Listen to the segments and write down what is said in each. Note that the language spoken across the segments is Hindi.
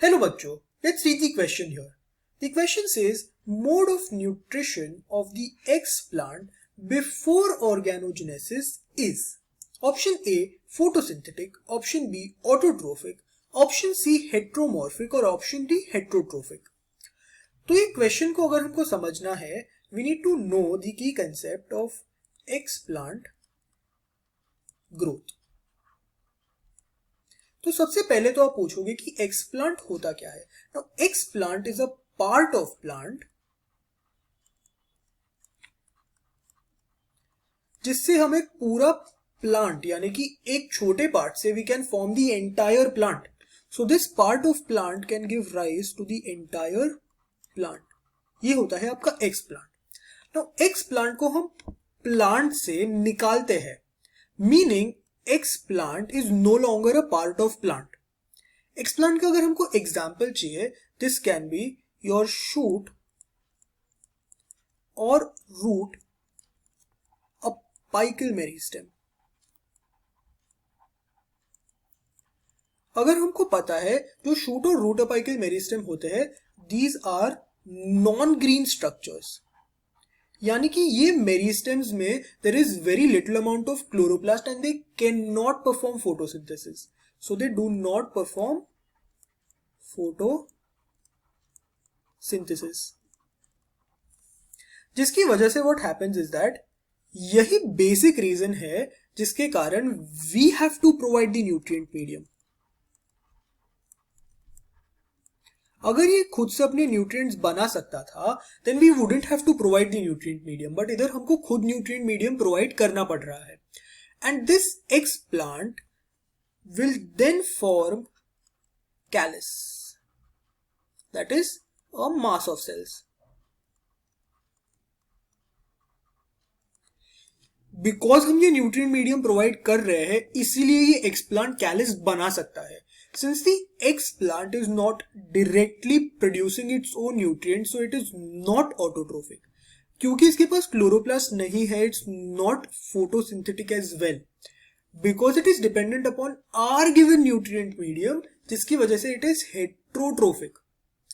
Hello बच्चों, let's read the question here. The question says mode of nutrition of the X plant before organogenesis is option A photosynthetic, option B autotrophic, option C heteromorphic और option D heterotrophic. तो ये क्वेश्चन को अगर हमको समझना है, we need to know the key concept of X plant growth. तो सबसे पहले तो आप पूछोगे कि एक्सप्लांट होता क्या है. Now explant is a part of plant जिससे हम एक पूरा प्लांट यानी कि एक छोटे पार्ट से we can form the entire plant. So this part of plant can give rise to the entire plant. ये होता है आपका एक्सप्लांट. नाउ एक्सप्लांट को हम प्लांट से निकालते हैं, meaning explant is no longer a part of plant. Explant का अगर हमको एग्जाम्पल चाहिए, this can be your shoot और रूट, अपाइकल मेरिस्टेम. अगर हमको पता है जो शूट और रूट अपाइकल मेरिस्टेम होते हैं, these are non green structures, यानी कि ये मेरिस्टेम्स में there is very little amount of chloroplast and they can not perform photosynthesis. So they do not perform photosynthesis, जिसकी वजह से व्हाट हैपेंस इज दैट यही बेसिक रीजन है जिसके कारण we have to provide the nutrient medium. अगर ये खुद से अपने न्यूट्रिएंट्स बना सकता था then we wouldn't have to provide the nutrient medium, but इधर हमको खुद न्यूट्रिएंट मीडियम प्रोवाइड करना पड़ रहा है. And this explant will then form callus, that is a mass of cells. Because हम ये न्यूट्रिएंट मीडियम प्रोवाइड कर रहे हैं इसीलिए ये एक्स प्लांट कैलस बना सकता है. Since the X plant is not directly producing its own nutrients, so it is not autotrophic. क्योंकि इसके पास क्लोरोप्लास्ट नहीं है, it's not photosynthetic as well. Because it is dependent upon our given nutrient medium, जिसकी वजह से it is heterotrophic.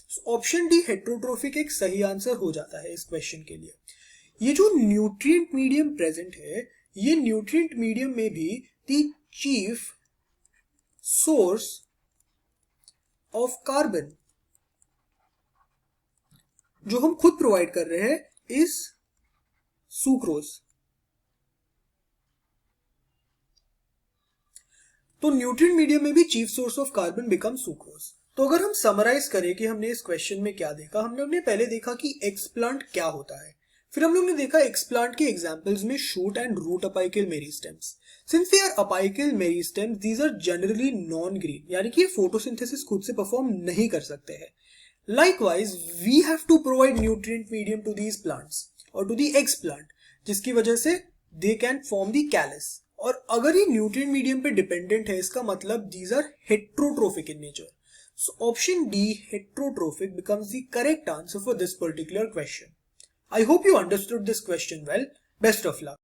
So option D heterotrophic एक सही आंसर हो जाता है इस क्वेश्चन के लिए. ये जो न्यूट्रिएंट मीडियम प्रेजेंट है, ये न्यूट्रिएंट मीडियम में भी the chief source of carbon जो हम खुद प्रोवाइड कर रहे हैं इज सुक्रोज. तो न्यूट्रिएंट मीडियम में भी chief source of carbon become sucrose. तो अगर हम समराइज करें कि हमने इस क्वेश्चन में क्या देखा, हमने पहले देखा कि एक्सप्लांट क्या होता है, फिर हम लोग ने देखा एक्सप्लांट के एग्जांपल्स में shoot and root apical meristems. Since they are apical meristems, these are generally non green, यानी कि ये फोटोसिंथेसिस खुद से परफॉर्म नहीं कर सकते हैं. Likewise we have to provide nutrient medium to these plants और टू दी एक्स प्लांट, जिसकी वजह से they can form the callus. और अगर ये न्यूट्रिएंट मीडियम पे डिपेंडेंट है, इसका मतलब these are heterotrophic in nature. So option D heterotrophic becomes the correct answer for this particular question. I hope you understood this question well. Best of luck.